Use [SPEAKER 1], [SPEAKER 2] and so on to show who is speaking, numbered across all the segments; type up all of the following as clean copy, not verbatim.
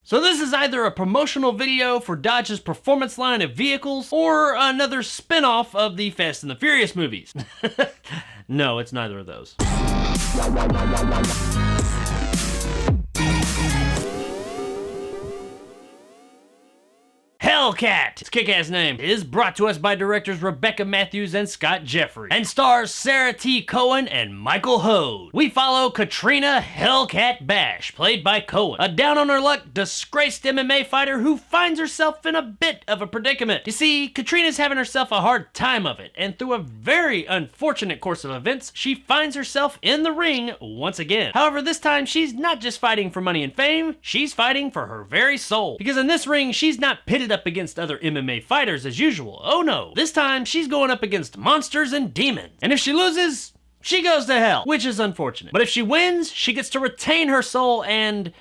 [SPEAKER 1] So this is either a promotional video for Dodge's performance line of vehicles or another spin-off of the Fast and the Furious movies. No, it's neither of those. Hellkat, its kick-ass name, is brought to us by directors Rebecca Matthews and Scott Jeffrey, and stars Sarah T. Cohen and Michael Hode. We follow Katrina Hellkat Bash, played by Cohen, a down-on-her-luck, disgraced MMA fighter who finds herself in a bit of a predicament. You see, Katrina's having herself a hard time of it, and through a very unfortunate course of events, she finds herself in the ring once again. However, this time she's not just fighting for money and fame, she's fighting for her very soul. Because in this ring, she's not pitted up against other MMA fighters as usual. Oh no, this time she's going up against monsters and demons. And if she loses, she goes to hell, which is unfortunate. But if she wins, she gets to retain her soul and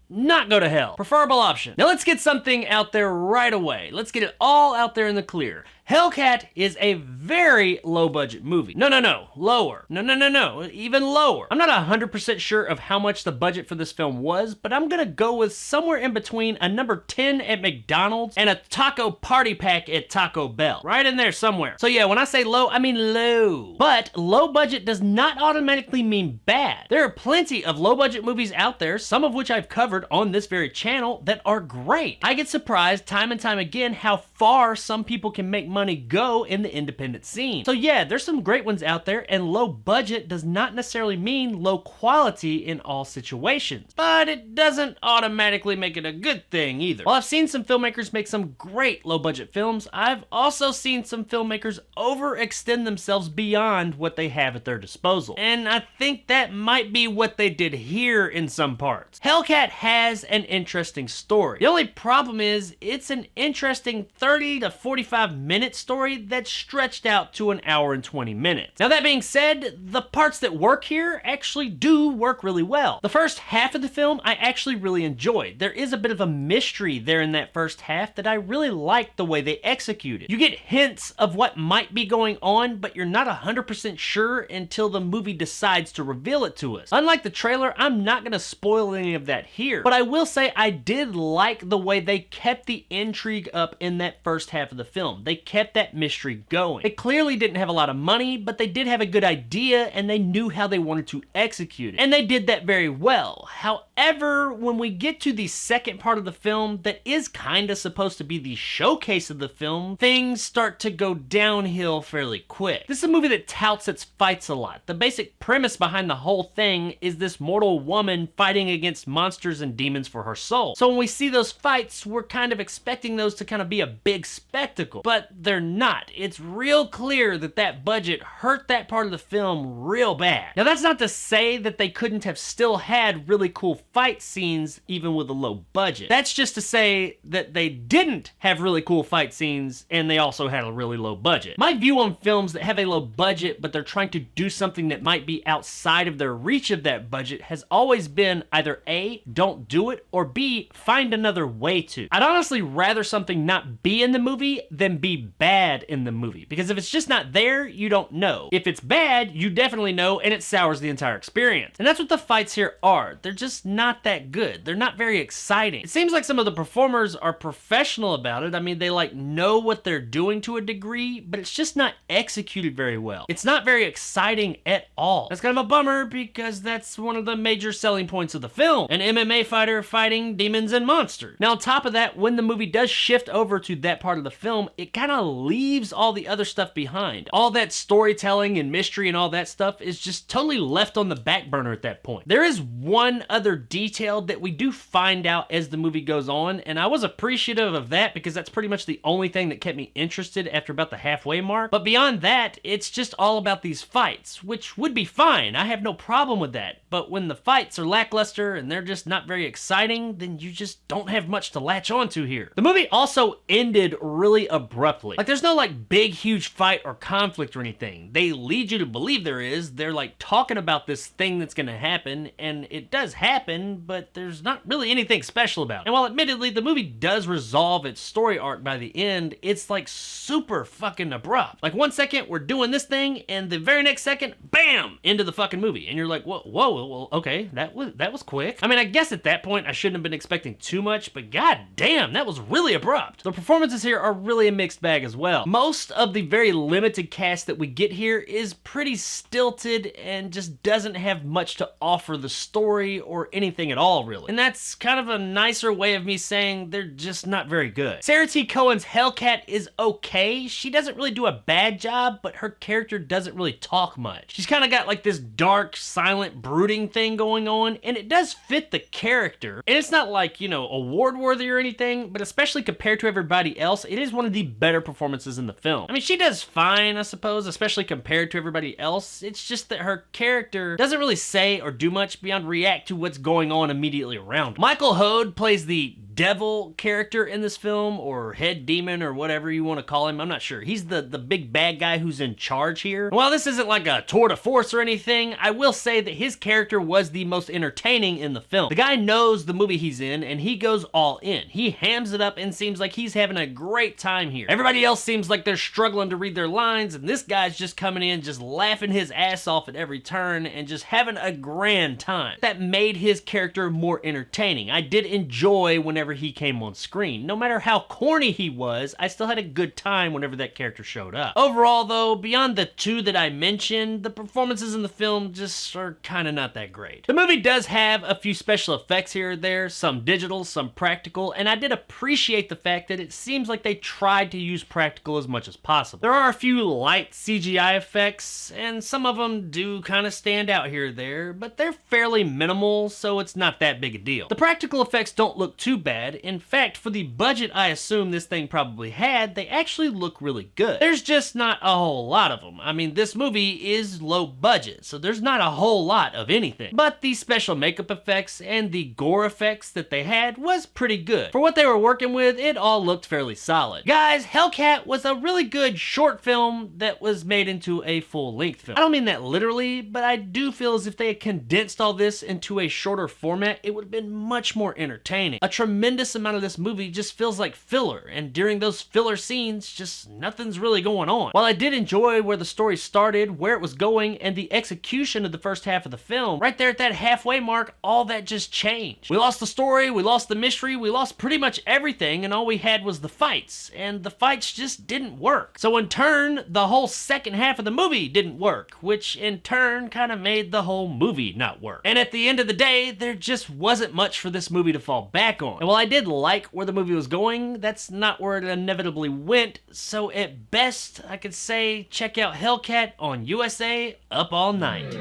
[SPEAKER 1] not go to hell. Preferable option. Now let's get something out there right away. Let's get it all out there in the clear. Hellkat is a very low-budget movie. No, lower. No, even lower. I'm not 100% sure of how much the budget for this film was, but I'm gonna go with somewhere in between a number 10 at McDonald's and a taco party pack at Taco Bell. Right in there somewhere. So yeah, when I say low, I mean low. But low budget does not automatically mean bad. There are plenty of low-budget movies out there, some of which I've covered on this very channel, that are great. I get surprised time and time again how far some people can make money go in the independent scene. So yeah, there's some great ones out there, and low budget does not necessarily mean low quality in all situations, but it doesn't automatically make it a good thing either. While I've seen some filmmakers make some great low budget films, I've also seen some filmmakers overextend themselves beyond what they have at their disposal, and I think that might be what they did here in some parts. Hellkat has an interesting story. The only problem is it's an interesting 30 to 45 minute story that's stretched out to an hour and 20 minutes. Now that being said, the parts that work here actually do work really well. The first half of the film I actually really enjoyed. There is a bit of a mystery there in that first half that I really liked the way they executed. You get hints of what might be going on, but you're not 100% sure until the movie decides to reveal it to us. Unlike the trailer, I'm not going to spoil any of that here, but I will say I did like the way they kept the intrigue up in that first half of the film. They kept that mystery going. They clearly didn't have a lot of money, but they did have a good idea and they knew how they wanted to execute it. And they did that very well. However, when we get to the second part of the film that is kind of supposed to be the showcase of the film, things start to go downhill fairly quick. This is a movie that touts its fights a lot. The basic premise behind the whole thing is this mortal woman fighting against monsters and demons for her soul. So when we see those fights, we're kind of expecting those to kind of be a big spectacle, but they're not. It's real clear that that budget hurt that part of the film real bad. Now that's not to say that they couldn't have still had really cool fight scenes even with a low budget. That's just to say that they didn't have really cool fight scenes and they also had a really low budget. My view on films that have a low budget but they're trying to do something that might be outside of their reach of that budget has always been either A, don't do it, or B, find another way to. I'd honestly rather something not be in the movie than be bad in the movie, because if it's just not there, you don't know. If it's bad, you definitely know, and it sours the entire experience. And that's what the fights here are. They're just not that good. They're not very exciting. It seems like some of the performers are professional about it. I mean, they like know what they're doing to a degree, but it's just not executed very well. It's not very exciting at all. That's kind of a bummer because that's one of the major selling points of the film. An MMA fighter fighting demons and monsters. Now on top of that, when the movie does shift over to that part of the film, it kind of leaves all the other stuff behind. All that storytelling and mystery and all that stuff is just totally left on the back burner at that point. There is one other detail that we do find out as the movie goes on, and I was appreciative of that because that's pretty much the only thing that kept me interested after about the halfway mark. But beyond that, it's just all about these fights, which would be fine. I have no problem with that. But when the fights are lackluster and they're just not very exciting, then you just don't have much to latch onto here. The movie also ended really abruptly. Like there's no like big huge fight or conflict or anything. They lead you to believe there is. They're like talking about this thing that's gonna happen, and it does happen, happen, but there's not really anything special about it. And while admittedly the movie does resolve its story arc by the end, it's like super fucking abrupt. Like 1 second we're doing this thing, and the very next second, bam, into the fucking movie. And you're like, whoa, well, okay, that was quick. I mean, I guess at that point I shouldn't have been expecting too much, but god damn, that was really abrupt. The performances here are really a mixed bag as well. Most of the very limited cast that we get here is pretty stilted and just doesn't have much to offer the story or anything at all, really. And that's kind of a nicer way of me saying they're just not very good. Sarah T. Cohen's Hellkat is okay. She doesn't really do a bad job, but her character doesn't really talk much. She's kind of got like this dark, silent, brooding thing going on, and it does fit the character. And it's not like, you know, award-worthy or anything, but especially compared to everybody else, it is one of the better performances in the film. I mean, she does fine, I suppose, especially compared to everybody else. It's just that her character doesn't really say or do much beyond react to what's going on immediately around her. Michael Hode plays the devil character in this film, or head demon, or whatever you want to call him. I'm not sure. He's the big bad guy who's in charge here. And while this isn't like a tour de force or anything, I will say that his character was the most entertaining in the film. The guy knows the movie he's in, and he goes all in. He hams it up and seems like he's having a great time here. Everybody else seems like they're struggling to read their lines, and this guy's just coming in, just laughing his ass off at every turn, and just having a grand time. That made his character more entertaining. I did enjoy whenever he came on screen. No matter how corny he was, I still had a good time whenever that character showed up. Overall though, beyond the two that I mentioned, the performances in the film just are kind of not that great. The movie does have a few special effects here or there, some digital, some practical, and I did appreciate the fact that it seems like they tried to use practical as much as possible. There are a few light CGI effects, and some of them do kind of stand out here or there, but they're fairly minimal, so it's not that big a deal. The practical effects don't look too bad. In fact, for the budget I assume this thing probably had, they actually look really good. There's just not a whole lot of them. I mean, this movie is low budget, so there's not a whole lot of anything. But the special makeup effects and the gore effects that they had was pretty good. For what they were working with, it all looked fairly solid. Guys, Hellkat was a really good short film that was made into a full-length film. I don't mean that literally, but I do feel as if they had condensed all this into a shorter format, it would have been much more entertaining. A tremendous amount of this movie just feels like filler, and during those filler scenes, just nothing's really going on. While I did enjoy where the story started, where it was going, and the execution of the first half of the film, right there at that halfway mark, all that just changed. We lost the story, we lost the mystery, we lost pretty much everything, and all we had was the fights, and the fights just didn't work. So in turn, the whole second half of the movie didn't work, which in turn kind of made the whole movie not work. And at the end of the day, there just wasn't much for this movie to fall back on. And while I did like where the movie was going, that's not where it inevitably went, so at best, I could say check out Hellkat on USA Up All Night.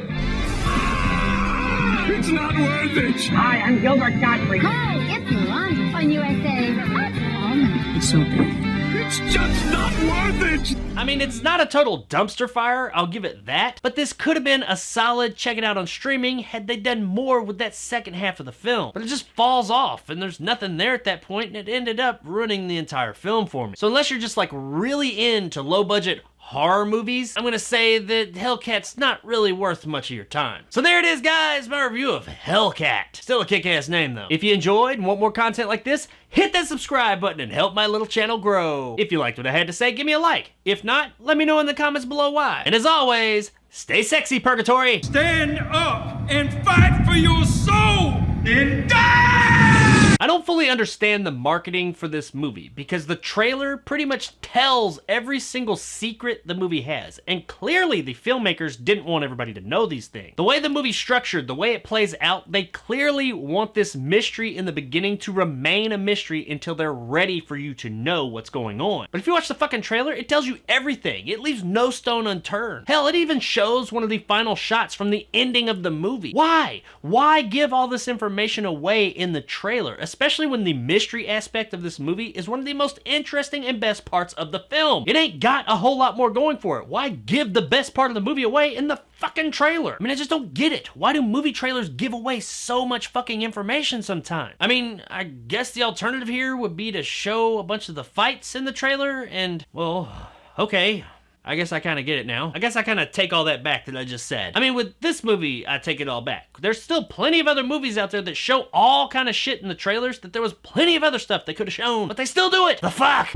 [SPEAKER 2] It's not worth it!
[SPEAKER 3] Hi, I'm Gilbert Godfrey.
[SPEAKER 4] Hi, it's Yolanda on USA Up All Night.
[SPEAKER 2] It's okay. It's just not worth it!
[SPEAKER 1] I mean, it's not a total dumpster fire, I'll give it that, but this could have been a solid check it out on streaming had they done more with that second half of the film. But it just falls off, and there's nothing there at that point, and it ended up ruining the entire film for me. So unless you're just like really into low-budget horror movies, I'm gonna say that Hellkat's not really worth much of your time. So there it is, guys, my review of Hellkat. Still a kick-ass name, though. If you enjoyed and want more content like this, hit that subscribe button and help my little channel grow. If you liked what I had to say, give me a like. If not, let me know in the comments below why. And as always, stay sexy, Purgatory.
[SPEAKER 2] Stand up and fight for your soul and die!
[SPEAKER 1] I don't fully understand the marketing for this movie because the trailer pretty much tells every single secret the movie has, and clearly the filmmakers didn't want everybody to know these things. The way the movie's structured, the way it plays out, they clearly want this mystery in the beginning to remain a mystery until they're ready for you to know what's going on. But if you watch the fucking trailer, it tells you everything. It leaves no stone unturned. Hell, it even shows one of the final shots from the ending of the movie. Why? Why give all this information away in the trailer? Especially when the mystery aspect of this movie is one of the most interesting and best parts of the film. It ain't got a whole lot more going for it. Why give the best part of the movie away in the fucking trailer? I mean, I just don't get it. Why do movie trailers give away so much fucking information sometimes? I mean, I guess the alternative here would be to show a bunch of the fights in the trailer and, well, okay, I guess I kind of get it now. I guess I kind of take all that back that I just said. I mean, with this movie, I take it all back. There's still plenty of other movies out there that show all kind of shit in the trailers that there was plenty of other stuff they could have shown, but they still do it. The fuck?